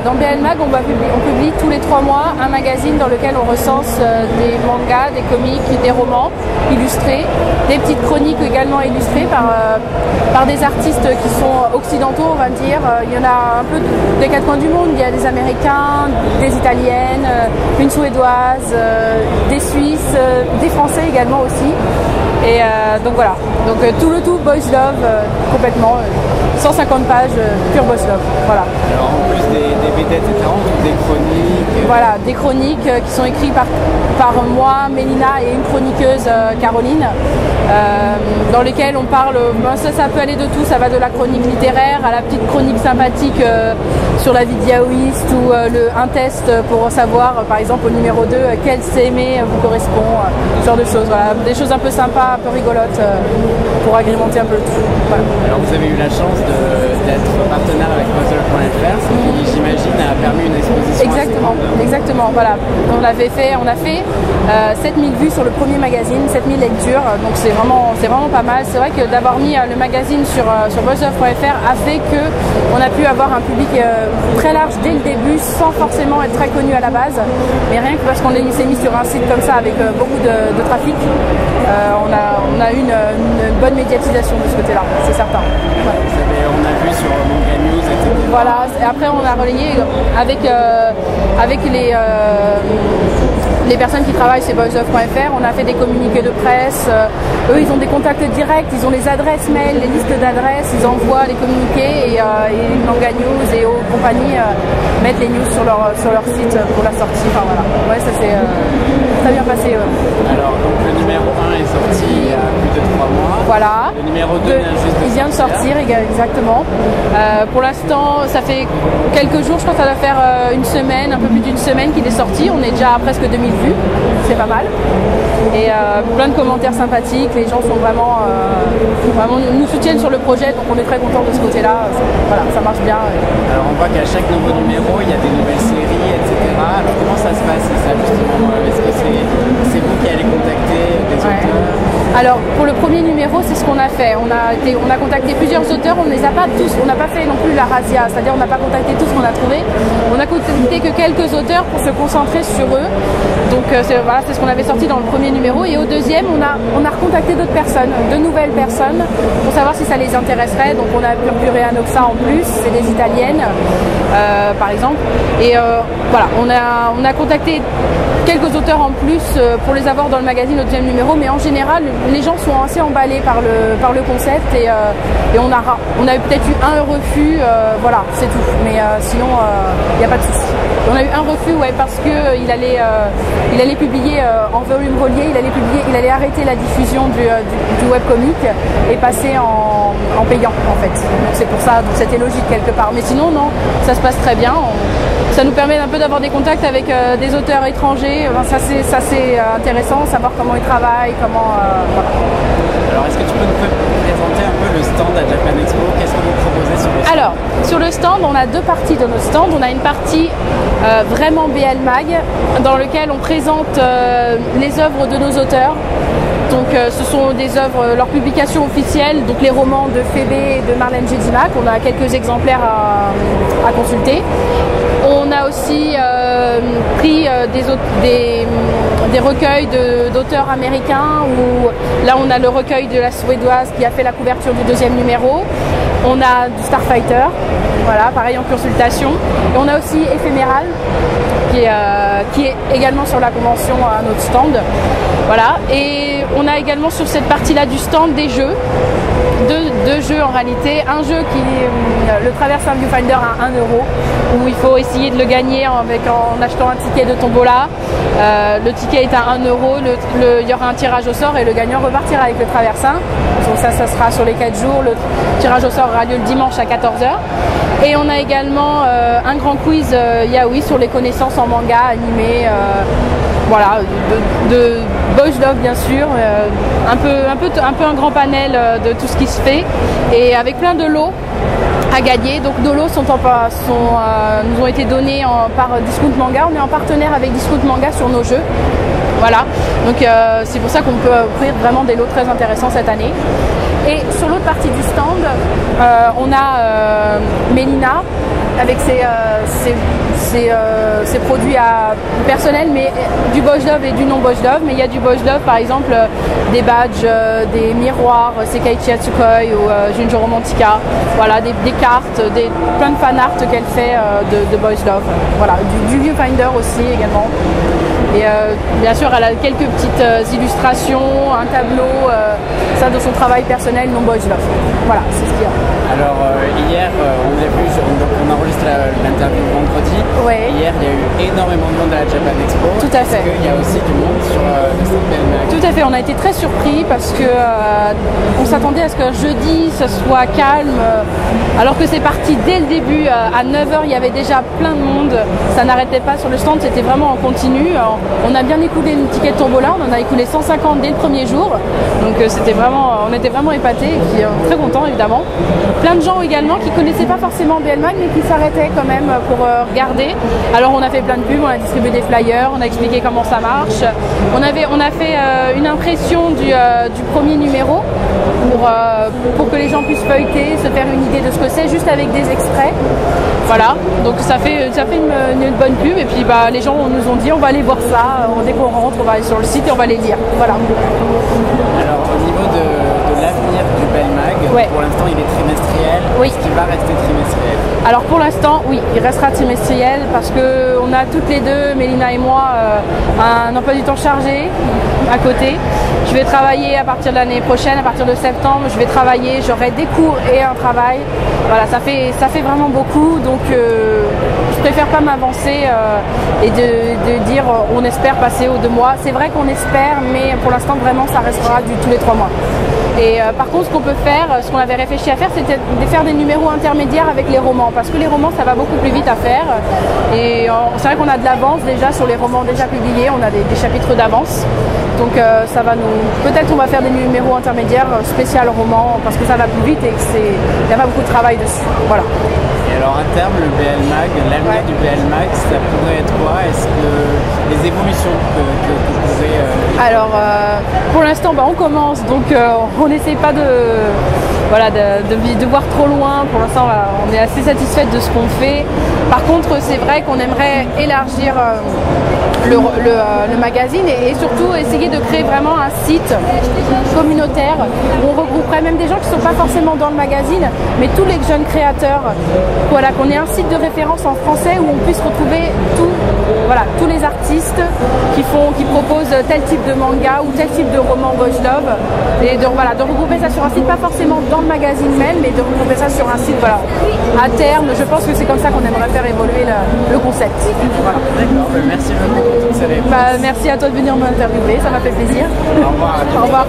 Dans BL Mag, on publie tous les 3 mois un magazine dans lequel on recense des mangas, des comics, des romans illustrés, des petites chroniques également illustrées par des artistes qui sont occidentaux, on va dire. Il y en a un peu des 4 coins du monde. Il y a des Américains, des Italiennes, une Suédoise, des Suisses, des Français également aussi. Et donc voilà, donc tout le tout Boys Love complètement, 150 pages pure Boys Love, voilà. Alors en plus des BD etc, des chroniques. Voilà, des chroniques qui sont écrites par moi, Mélina et une chroniqueuse, Caroline, dans lesquelles on parle, ça peut aller de tout, ça va de la chronique littéraire à la petite chronique sympathique sur la vie de yaoïste ou un test pour savoir par exemple au numéro 2 quel CME vous correspond, ce genre de choses, voilà, des choses un peu sympas, un peu rigolotes pour agrémenter un peu le tout. Voilà. Alors vous avez eu la chance d'être partenaire avec Puzzle.fr, ce qui j'imagine a permis une exposition. Exactement, voilà. On a fait 7000 vues sur le premier magazine, 7000 lectures, donc c'est vraiment pas mal. C'est vrai que d'avoir mis le magazine sur BuzzOff.fr a fait qu'on a pu avoir un public très large dès le début sans forcément être très connu à la base, mais rien que parce qu'on s'est mis sur un site comme ça avec beaucoup de trafic, on a eu une bonne médiatisation de ce côté-là, c'est certain. Voilà. On a vu sur Manga News, etc. Voilà, et après on a relayé avec les personnes qui travaillent chez BuzzOff.fr, on a fait des communiqués de presse, eux ils ont des contacts directs, ils ont les adresses mail, les listes d'adresses, ils envoient les communiqués et Manga News et aux compagnies mettent les news sur leur site pour la sortie, enfin voilà, ouais ça s'est très bien passé. Alors donc le numéro 1 est sorti il y a plus de 3 mois, voilà. Le numéro 2 il vient de sortir exactement, pour l'instant ça fait quelques jours, je crois que ça doit faire une semaine, un peu plus d'une semaine qu'il est sorti, on est déjà à presque 2000 vues, c'est pas mal, et plein de commentaires sympathiques, les gens sont vraiment nous soutiennent sur le projet, donc on est très contents de ce côté là, voilà, ça marche bien. Alors on voit qu'à chaque nouveau numéro il y a des nouvelles séries, etc. Alors comment ça se passe ça justement, est-ce que c'est vous qui allez contacter des auteurs? Alors pour le premier numéro c'est ce qu'on a fait, on a contacté plusieurs auteurs, on ne les a pas tous, on n'a pas fait non plus la razzia, c'est-à-dire on n'a pas contacté tous ce qu'on a trouvé, on a contacté que quelques auteurs pour se concentrer sur eux, donc voilà, c'est ce qu'on avait sorti dans le premier numéro, et au deuxième on a recontacté d'autres personnes, de nouvelles personnes, pour savoir si ça les intéresserait, donc on a Purpuré Anoxa en plus, c'est des italiennes par exemple, et voilà, on a contacté quelques auteurs en plus pour les avoir dans le magazine au deuxième numéro, mais en général les gens sont assez emballés par le concept et on a peut-être eu un refus, voilà, c'est tout, mais sinon il n'y a pas de souci. On a eu un refus, ouais, parce que il allait publier en volume relié, il allait arrêter la diffusion du webcomic et passer en payant en fait. Donc c'est pour ça, donc c'était logique quelque part. Mais sinon non, ça se passe très bien. Ça nous permet un peu d'avoir des contacts avec des auteurs étrangers. Enfin, ça c'est intéressant, savoir comment ils travaillent, comment. Voilà. Alors est-ce que tu peux nous présenter un peu le stand à Japan Expo? Qu'est-ce que vous proposez sur le stand? Alors sur le stand, on a deux parties de notre stand. On a une partie vraiment BL Mag dans lequel on présente les œuvres de nos auteurs. Donc ce sont des œuvres, leurs publications officielles, donc les romans de Phébé et de Marlène Jedimac. On a quelques exemplaires à consulter. On a aussi pris des recueils d'auteurs américains, où là on a le recueil de la Suédoise qui a fait la couverture du deuxième numéro. On a du Starfighter, voilà, pareil en consultation. Et on a aussi Éphéméral, qui est également sur la convention à notre stand. Voilà. Et on a également sur cette partie-là du stand des jeux. Deux jeux en réalité. Un jeu qui le Traversin Viewfinder à 1 €, où il faut essayer de le gagner en achetant un ticket de tombola. Le ticket est à 1 €, il y aura un tirage au sort et le gagnant repartira avec le Traversin. Donc ça sera sur les 4 jours. Le tirage au sort aura lieu le dimanche à 14 h. Et on a également un grand quiz yaoi sur les connaissances en manga, animé, voilà, de Boys Love bien sûr, un peu un grand panel de tout ce qui se fait, et avec plein de lots à gagner. Donc nos lots nous ont été donnés par Discount Manga. On est en partenaire avec Discount Manga sur nos jeux. Voilà, donc c'est pour ça qu'on peut offrir vraiment des lots très intéressants cette année. Et sur l'autre partie du stand, on a Mélina avec ses produits personnels, mais du Bosch Love et du non Bosch Love. Mais il y a du Bosch Love, par exemple, des badges, des miroirs, Sekaiichi Hatsukoi ou Junjo Romantica, voilà, des cartes, plein de fan art qu'elle fait de Bosch Love. Voilà, du viewfinder aussi également. Et bien sûr, elle a quelques petites illustrations, un tableau, ça de son travail personnel non Bosch Love. Voilà, c'est ce qu'il y a. Alors hier, on a vu, donc on enregistre l'interview vendredi. Ouais. Hier, il y a eu énormément de monde à la Japan Expo. Tout à fait. Est-ce qu'il y a aussi du monde sur le stand BL-Mag? Tout à fait, on a été très surpris parce que on s'attendait à ce que jeudi ce soit calme, alors que c'est parti dès le début. À 9h, il y avait déjà plein de monde, ça n'arrêtait pas sur le stand, c'était vraiment en continu. On a bien écoulé une ticket Tombola, on en a écoulé 150 dès le premier jour, donc on était vraiment épatés et puis très contents évidemment. Plein de gens également qui connaissaient pas forcément BL-Mag mais qui s'arrêtaient quand même pour regarder. Alors on a fait plein de pubs, on a distribué des flyers, on a expliqué comment ça marche. On a fait une impression du premier numéro pour que les gens puissent feuilleter, se faire une idée de ce que c'est, juste avec des extraits. Voilà, donc ça fait une bonne pub et puis les gens nous ont dit on va aller voir ça, dès qu'on rentre on va aller sur le site et on va les lire. Voilà. Alors au niveau de l'avenir du BL-Mag, ouais. Pour l'instant il est trimestriel, oui. Est-ce qu'il va rester trimestriel? Alors pour l'instant oui, il restera trimestriel parce qu'on a toutes les deux, Mélina et moi, un emploi du temps chargé à côté. Je vais travailler à partir de l'année prochaine, à partir de septembre, je vais travailler, j'aurai des cours et un travail. Voilà, ça fait vraiment beaucoup, donc je préfère pas m'avancer et de dire on espère passer aux 2 mois. C'est vrai qu'on espère, mais pour l'instant vraiment ça restera tous les 3 mois. Et par contre, ce qu'on peut faire, ce qu'on avait réfléchi à faire, c'était de faire des numéros intermédiaires avec les romans, parce que les romans, ça va beaucoup plus vite à faire. Et c'est vrai qu'on a de l'avance déjà sur les romans déjà publiés, on a des chapitres d'avance. Donc ça va peut-être on va faire des numéros intermédiaires spécial romans, parce que ça va plus vite et il n'y a pas beaucoup de travail dessus. Voilà. Et alors à terme, le BL-Mag, l'avenir du BL-Mag, ça pourrait être quoi? Est-ce que les évolutions que vous pouvez... Alors pour l'instant on commence, donc on n'essaie pas de voir trop loin. Pour l'instant on est assez satisfait de ce qu'on fait. Par contre c'est vrai qu'on aimerait élargir le magazine et surtout essayer de créer vraiment un site communautaire où on regrouperait même des gens qui ne sont pas forcément dans le magazine, mais tous les jeunes créateurs. Voilà, qu'on ait un site de référence en français où on puisse retrouver tous les artistes qui proposent tel type de manga ou tel type de roman Bosch Love, et de regrouper ça sur un site, pas forcément dans le magazine même, mais de regrouper ça sur un site. Voilà. À terme, je pense que c'est comme ça qu'on aimerait faire évoluer le concept. Voilà. D'accord, merci beaucoup pour toutes ces réponses. Merci à toi de venir m'interviewer, ça m'a fait plaisir. Au revoir. Au revoir.